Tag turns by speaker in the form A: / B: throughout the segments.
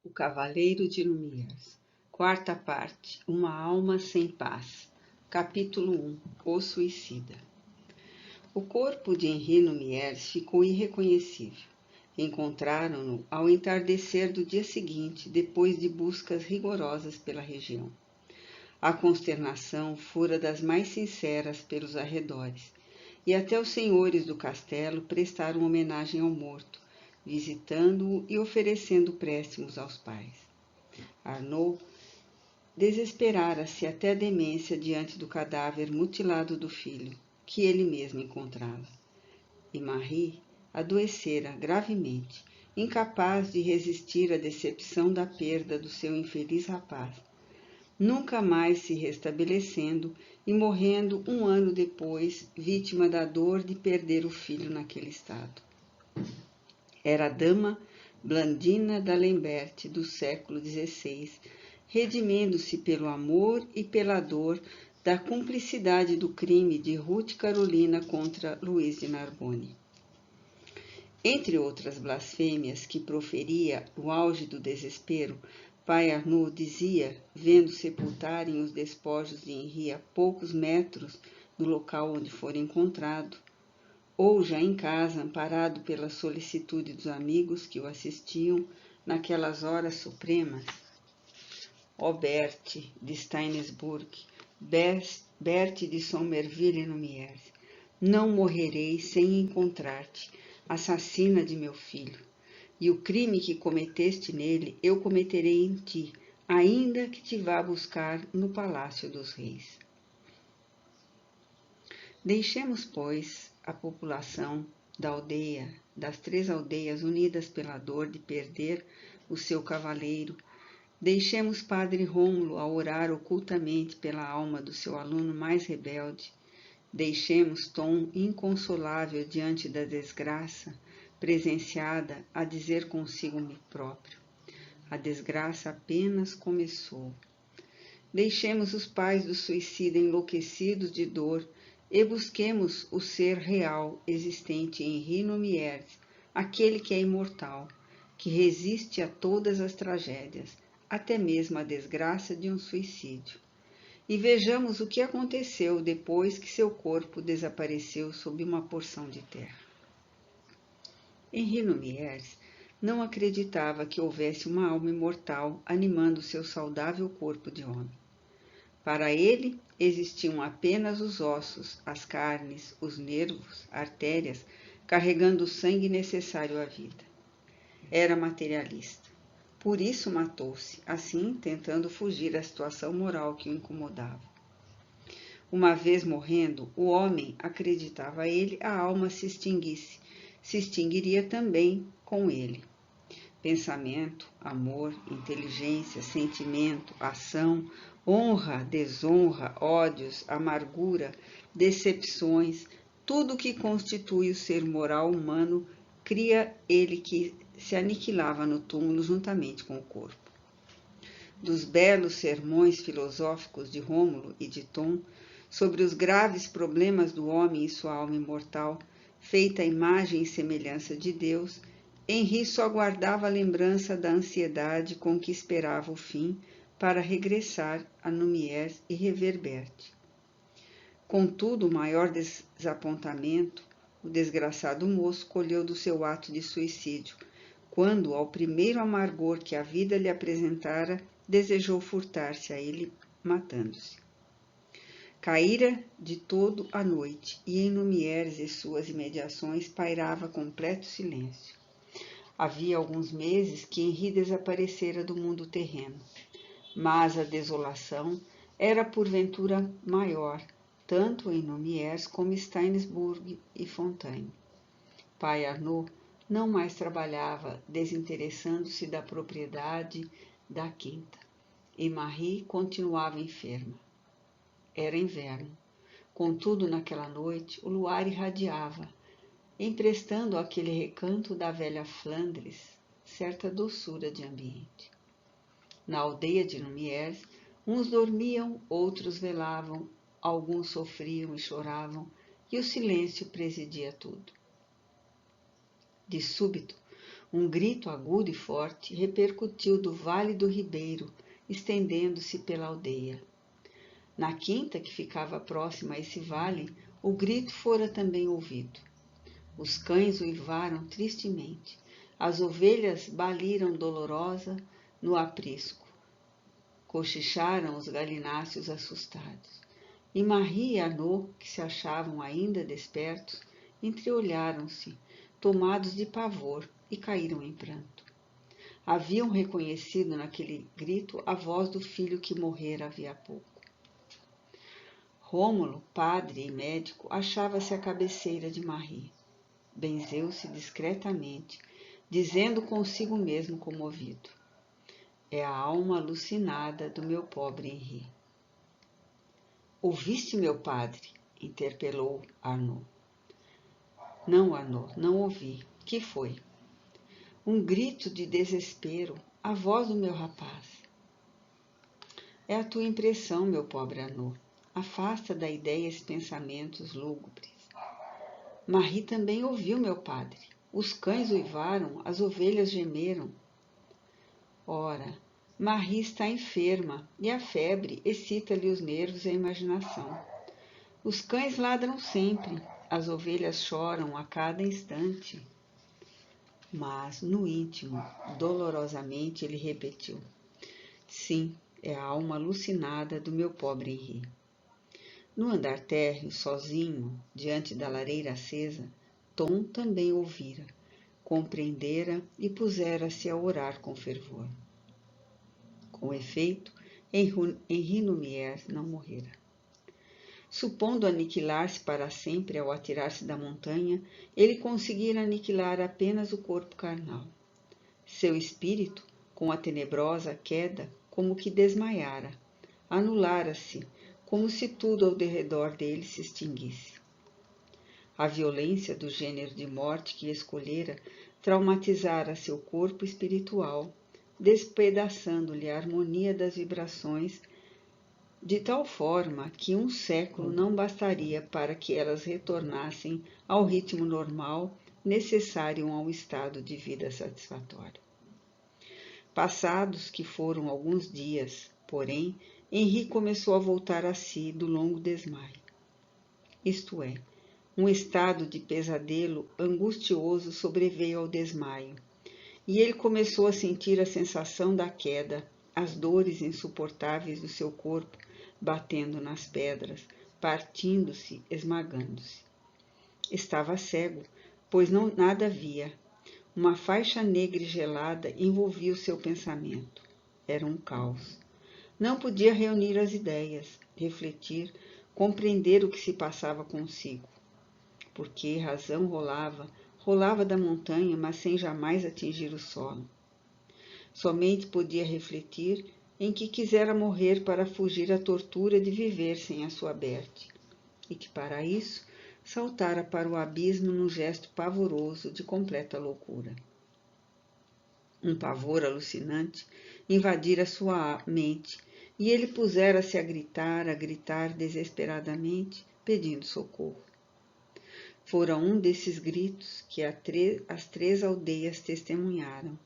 A: O Cavaleiro de Lumières. Quarta parte. Uma alma sem paz. Capítulo 1. O suicida. O corpo de Henri Lumières ficou irreconhecível. Encontraram-no ao entardecer do dia seguinte, depois de buscas rigorosas pela região. A consternação fora das mais sinceras pelos arredores, e até os senhores do castelo prestaram homenagem ao morto, visitando-o e oferecendo préstimos aos pais. Arnaud desesperara-se até a demência diante do cadáver mutilado do filho, que ele mesmo encontrava. E Marie adoecera gravemente, incapaz de resistir à decepção da perda do seu infeliz rapaz, nunca mais se restabelecendo e morrendo 1 ano depois, vítima da dor de perder o filho naquele estado. Era a dama Blandina d'Alembert do século XVI, redimindo-se pelo amor e pela dor da cumplicidade do crime de Ruth Carolina contra Luís de Narbonne. Entre outras blasfêmias que proferia no auge do desespero, pai Arnaud dizia, vendo sepultarem os despojos de Henri a poucos metros do local onde fora encontrado, ou já em casa, amparado pela solicitude dos amigos que o assistiam naquelas horas supremas: ó Berthe de Steinsburg, Berthe de Sommerville Lumières, não morrerei sem encontrar-te, assassina de meu filho, e o crime que cometeste nele eu cometerei em ti, ainda que te vá buscar no palácio dos reis. Deixemos, pois, a população da aldeia, das 3 aldeias unidas pela dor de perder o seu cavaleiro. Deixemos Padre Rômulo a orar ocultamente pela alma do seu aluno mais rebelde. Deixemos Tom inconsolável diante da desgraça presenciada a dizer consigo próprio: a desgraça apenas começou. Deixemos os pais do suicida enlouquecidos de dor e busquemos o ser real existente em Henri Lumières, aquele que é imortal, que resiste a todas as tragédias, até mesmo a desgraça de um suicídio. E vejamos o que aconteceu depois que seu corpo desapareceu sob uma porção de terra. Henri Lumières não acreditava que houvesse uma alma imortal animando seu saudável corpo de homem. Para ele, existiam apenas os ossos, as carnes, os nervos, artérias, carregando o sangue necessário à vida. Era materialista. Por isso matou-se, assim tentando fugir à situação moral que o incomodava. Uma vez morrendo, o homem, acreditava ele, a alma se extinguiria também com ele. Pensamento, amor, inteligência, sentimento, ação, honra, desonra, ódios, amargura, decepções, tudo que constitui o ser moral humano, cria ele que se aniquilava no túmulo juntamente com o corpo. Dos belos sermões filosóficos de Rômulo e de Tom sobre os graves problemas do homem e sua alma imortal, feita à imagem e semelhança de Deus, Henri só guardava a lembrança da ansiedade com que esperava o fim para regressar a Lumières e rever Berthe. Contudo, o maior desapontamento o desgraçado moço colheu do seu ato de suicídio, quando, ao primeiro amargor que a vida lhe apresentara, desejou furtar-se a ele, matando-se. Caíra de todo a noite, e em Lumières e suas imediações pairava completo silêncio. Havia alguns meses que Henri desaparecera do mundo terreno, mas a desolação era porventura maior, tanto em Lumières como em Steinsburg e Fontaine. Pai Arnaud não mais trabalhava, desinteressando-se da propriedade da quinta, e Marie continuava enferma. Era inverno. Contudo, naquela noite, o luar irradiava, emprestando àquele recanto da velha Flandres certa doçura de ambiente. Na aldeia de Lumières, uns dormiam, outros velavam, alguns sofriam e choravam, e o silêncio presidia tudo. De súbito, Um grito agudo e forte repercutiu do vale do ribeiro, estendendo-se pela aldeia. Na quinta, que ficava próxima a esse vale, o grito fora também ouvido. Os cães uivaram tristemente, as ovelhas baliram dolorosa no aprisco. Cochicharam os galináceos assustados. E Marie e Arnaud, que se achavam ainda despertos, entreolharam-se, tomados de pavor, e caíram em pranto. Haviam reconhecido naquele grito a voz do filho que morrera havia pouco. Rômulo, padre e médico, achava-se à cabeceira de Marie. Benzeu-se discretamente, dizendo consigo mesmo comovido: é a alma alucinada do meu pobre Henri. Ouviste, meu padre? Interpelou Arnaud. Não, Arnaud, não ouvi. Que foi? Um grito de desespero, a voz do meu rapaz. É a tua impressão, meu pobre Arnaud. Afasta da ideia esses pensamentos lúgubres. Marie também ouviu, meu padre. Os cães uivaram, as ovelhas gemeram. Ora, Marie está enferma e a febre excita-lhe os nervos e a imaginação. Os cães ladram sempre, as ovelhas choram a cada instante. Mas, no íntimo, dolorosamente, ele repetiu: sim, é a alma alucinada do meu pobre Henri. No andar térreo, sozinho, diante da lareira acesa, Tom também ouvira, compreendera e pusera-se a orar com fervor. Com efeito, Henri Lumière não morrera. Supondo aniquilar-se para sempre ao atirar-se da montanha, ele conseguira aniquilar apenas o corpo carnal. Seu espírito, com a tenebrosa queda, como que desmaiara, anulara-se, como se tudo ao derredor dele se extinguisse. A violência do gênero de morte que escolhera traumatizara seu corpo espiritual, despedaçando-lhe a harmonia das vibrações, de tal forma que um século não bastaria para que elas retornassem ao ritmo normal necessário a um estado de vida satisfatório. Passados que foram alguns dias, porém, Henri começou a voltar a si do longo desmaio. Isto é, um estado de pesadelo angustioso sobreveio ao desmaio, e ele começou a sentir a sensação da queda, as dores insuportáveis do seu corpo batendo nas pedras, partindo-se, esmagando-se. Estava cego, pois nada via. Uma faixa negra e gelada envolvia o seu pensamento. Era um caos. Não podia reunir as ideias, refletir, compreender o que se passava consigo. Porque razão rolava da montanha, mas sem jamais atingir o solo. Somente podia refletir em que quisera morrer para fugir à tortura de viver sem a sua Berthe, e que para isso saltara para o abismo num gesto pavoroso de completa loucura. Um pavor alucinante invadira sua mente, e ele pusera-se a gritar desesperadamente, pedindo socorro. Fora um desses gritos que as 3 aldeias testemunharam,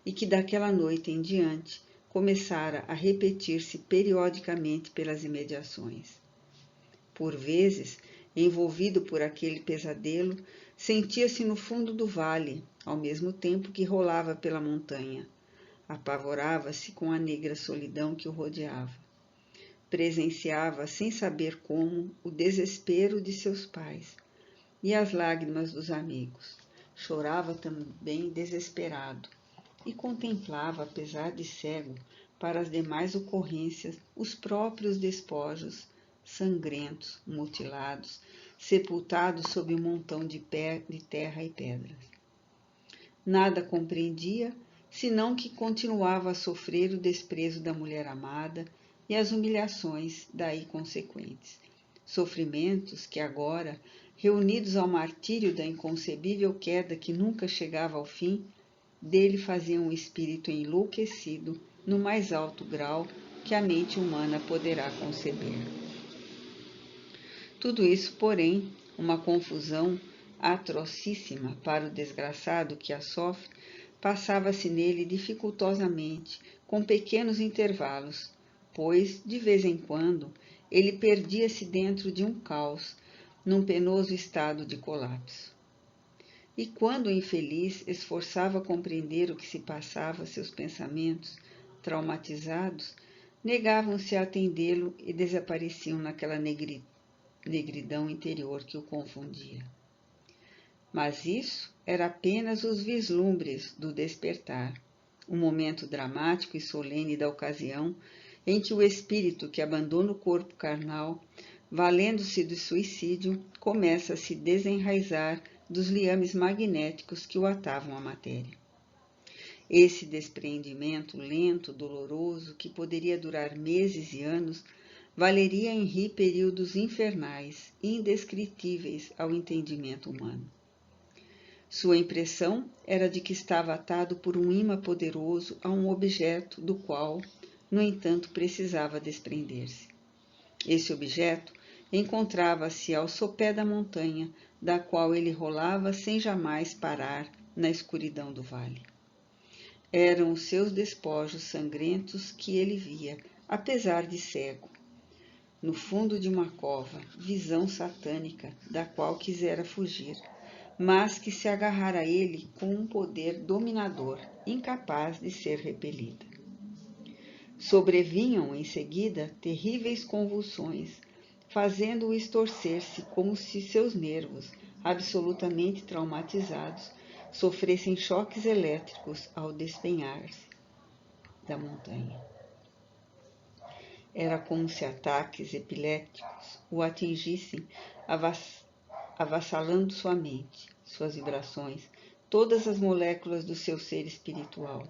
A: e que daquela noite em diante começara a repetir-se periodicamente pelas imediações. Por vezes, envolvido por aquele pesadelo, sentia-se no fundo do vale, ao mesmo tempo que rolava pela montanha. Apavorava-se com a negra solidão que o rodeava. Presenciava, sem saber como, o desespero de seus pais e as lágrimas dos amigos. Chorava também desesperado e contemplava, apesar de cego, para as demais ocorrências, os próprios despojos sangrentos, mutilados, sepultados sob um montão de terra e pedras. Nada compreendia, senão que continuava a sofrer o desprezo da mulher amada e as humilhações daí consequentes. Sofrimentos que agora, reunidos ao martírio da inconcebível queda que nunca chegava ao fim, dele faziam um espírito enlouquecido no mais alto grau que a mente humana poderá conceber. Tudo isso, porém, uma confusão atrocíssima para o desgraçado que a sofre, passava-se nele dificultosamente, com pequenos intervalos, pois, de vez em quando, ele perdia-se dentro de um caos, num penoso estado de colapso. E quando o infeliz esforçava compreender o que se passava a seus pensamentos, traumatizados, negavam-se a atendê-lo e desapareciam naquela negridão interior que o confundia. Mas isso era apenas os vislumbres do despertar, um momento dramático e solene da ocasião em que o espírito que abandona o corpo carnal, valendo-se do suicídio, começa a se desenraizar dos liames magnéticos que o atavam à matéria. Esse despreendimento lento, doloroso, que poderia durar meses e anos, valeria a Henri períodos infernais, indescritíveis ao entendimento humano. Sua impressão era de que estava atado por um ímã poderoso a um objeto do qual, no entanto, precisava desprender-se. Esse objeto encontrava-se ao sopé da montanha, da qual ele rolava sem jamais parar na escuridão do vale. Eram os seus despojos sangrentos que ele via, apesar de cego. No fundo de uma cova, visão satânica, da qual quisera fugir, mas que se agarrara a ele com um poder dominador, incapaz de ser repelida. Sobrevinham, em seguida, terríveis convulsões, fazendo-o estorcer-se como se seus nervos, absolutamente traumatizados, sofressem choques elétricos ao despenhar-se da montanha. Era como se ataques epilépticos o atingissem, avassalando sua mente, suas vibrações, todas as moléculas do seu ser espiritual.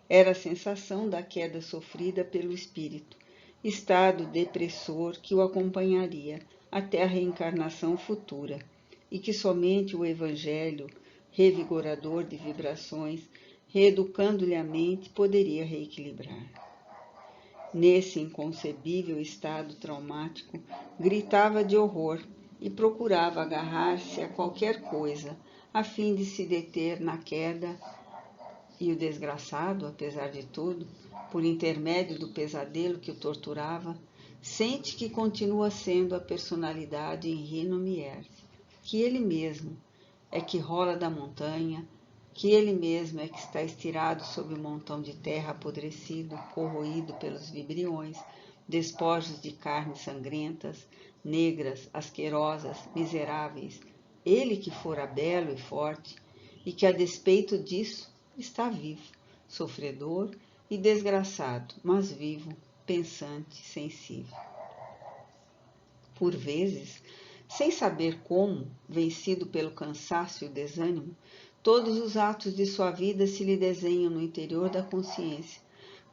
A: Era a sensação da queda sofrida pelo espírito, estado depressor que o acompanharia até a reencarnação futura, e que somente o Evangelho, revigorador de vibrações, reeducando-lhe a mente, poderia reequilibrar. Nesse inconcebível estado traumático, gritava de horror e procurava agarrar-se a qualquer coisa, a fim de se deter na queda, e o desgraçado, apesar de tudo, por intermédio do pesadelo que o torturava, sente que continua sendo a personalidade Henri Nomière, que ele mesmo é que rola da montanha, que ele mesmo é que está estirado sob um montão de terra apodrecido, corroído pelos vibriões, despojos de carnes sangrentas, negras, asquerosas, miseráveis, ele que fora belo e forte, e que a despeito disso está vivo, sofredor e desgraçado, mas vivo, pensante, sensível. Por vezes, sem saber como, vencido pelo cansaço e o desânimo, todos os atos de sua vida se lhe desenham no interior da consciência,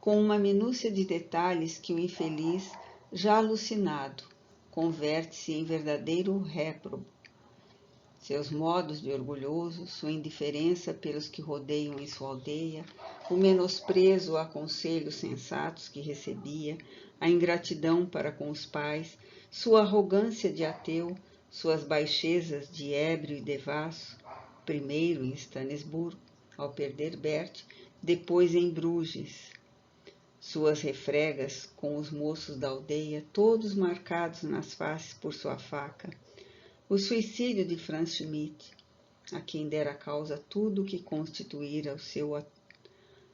A: com uma minúcia de detalhes que o infeliz, já alucinado, converte-se em verdadeiro réprobo. Seus modos de orgulhoso, sua indiferença pelos que rodeiam em sua aldeia, o menosprezo a conselhos sensatos que recebia, a ingratidão para com os pais, sua arrogância de ateu, suas baixezas de ébrio e devasso, primeiro em Stanisburgo, ao perder Bert, depois em Bruges. Suas refregas com os moços da aldeia, todos marcados nas faces por sua faca. O suicídio de Franz Schmidt, a quem dera causa tudo o que constituíra o seu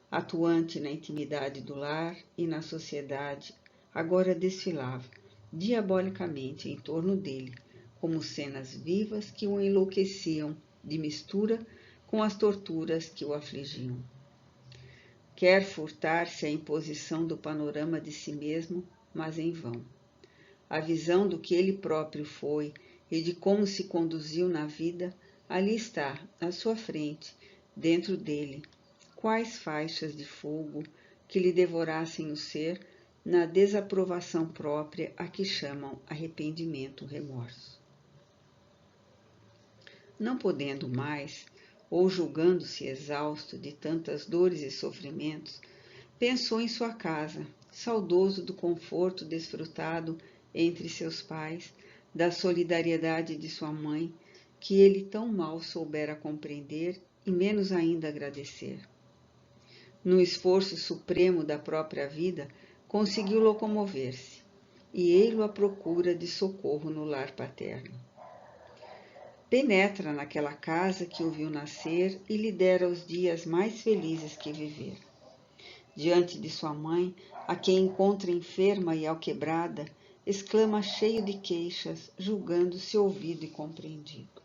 A: atuante na intimidade do lar e na sociedade, agora desfilava diabolicamente em torno dele, como cenas vivas que o enlouqueciam de mistura com as torturas que o afligiam. Quer furtar-se à imposição do panorama de si mesmo, mas em vão. A visão do que ele próprio foi e de como se conduziu na vida, ali está, à sua frente, dentro dele, quais faixas de fogo que lhe devorassem o ser na desaprovação própria a que chamam arrependimento, remorso. Não podendo mais, ou julgando-se exausto de tantas dores e sofrimentos, pensou em sua casa, saudoso do conforto desfrutado entre seus pais, da solidariedade de sua mãe, que ele tão mal soubera compreender e menos ainda agradecer. No esforço supremo da própria vida, conseguiu locomover-se, e ei-lo à procura de socorro no lar paterno. Penetra naquela casa que o viu nascer e lhe dera os dias mais felizes que viver. Diante de sua mãe, a quem encontra enferma e alquebrada, exclama cheio de queixas, julgando-se ouvido e compreendido.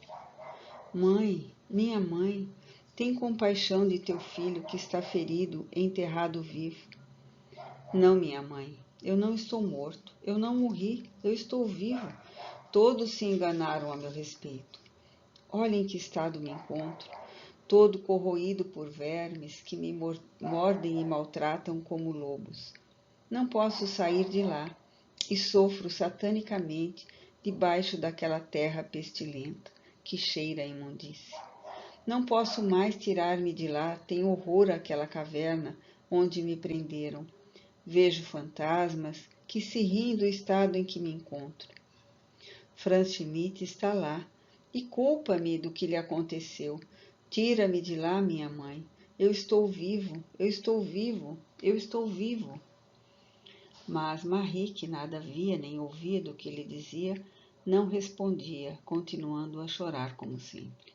A: Mãe, minha mãe, tem compaixão de teu filho que está ferido, enterrado vivo. Não, minha mãe, eu não estou morto, eu não morri, eu estou vivo. Todos se enganaram a meu respeito. Olha em que estado me encontro, todo corroído por vermes que me mordem e maltratam como lobos. Não posso sair de lá e sofro satanicamente debaixo daquela terra pestilenta que cheira a imundície. Não posso mais tirar-me de lá, tenho horror àquela caverna onde me prenderam. Vejo fantasmas que se riem do estado em que me encontro. Franz Schmidt está lá e culpa-me do que lhe aconteceu. Tira-me de lá, minha mãe. Eu estou vivo, eu estou vivo, eu estou vivo. Mas Marie, que nada via nem ouvia do que lhe dizia, não respondia, continuando a chorar como sempre.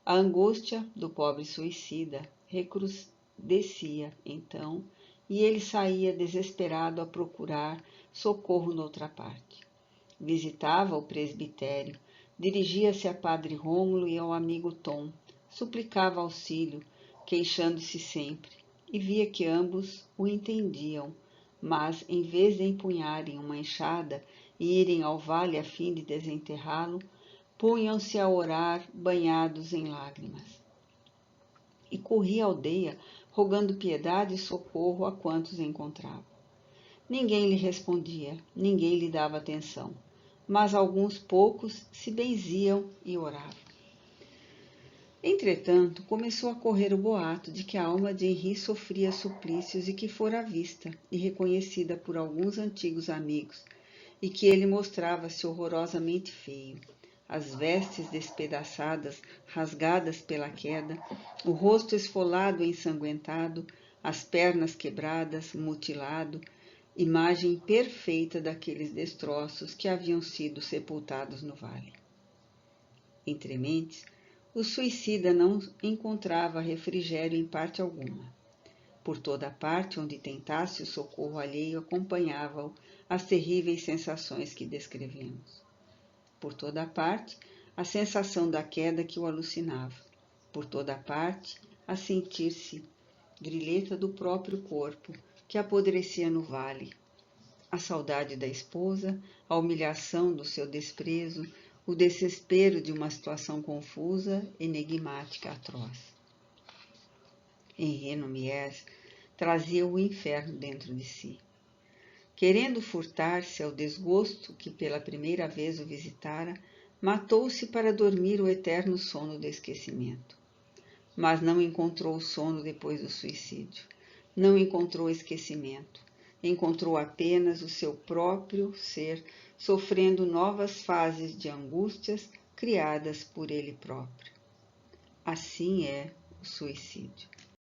A: A angústia do pobre suicida recrudescia, então, e ele saía desesperado a procurar socorro noutra parte. Visitava o presbitério, dirigia-se a padre Rômulo e ao amigo Tom, suplicava auxílio, queixando-se sempre, e via que ambos o entendiam, mas, em vez de empunharem uma enxada e irem ao vale a fim de desenterrá-lo, punham-se a orar banhados em lágrimas. E corria a aldeia, rogando piedade e socorro a quantos encontrava. Ninguém lhe respondia, ninguém lhe dava atenção, mas alguns poucos se benziam e oravam. Entretanto, começou a correr o boato de que a alma de Henri sofria suplícios e que fora vista e reconhecida por alguns antigos amigos, e que ele mostrava-se horrorosamente feio. As vestes despedaçadas, rasgadas pela queda, o rosto esfolado e ensanguentado, as pernas quebradas, mutilado, imagem perfeita daqueles destroços que haviam sido sepultados no vale. Entre mentes, o suicida não encontrava refrigério em parte alguma. Por toda parte onde tentasse o socorro alheio acompanhava-o as terríveis sensações que descrevemos. Por toda parte, a sensação da queda que o alucinava. Por toda parte, a sentir-se grilheta do próprio corpo que apodrecia no vale. A saudade da esposa, a humilhação do seu desprezo, o desespero de uma situação confusa, enigmática, atroz. Henri Nomies trazia o inferno dentro de si. Querendo furtar-se ao desgosto que pela primeira vez o visitara, matou-se para dormir o eterno sono do esquecimento. Mas não encontrou o sono depois do suicídio. Não encontrou esquecimento. Encontrou apenas o seu próprio ser sofrendo novas fases de angústias criadas por ele próprio. Assim é o suicídio.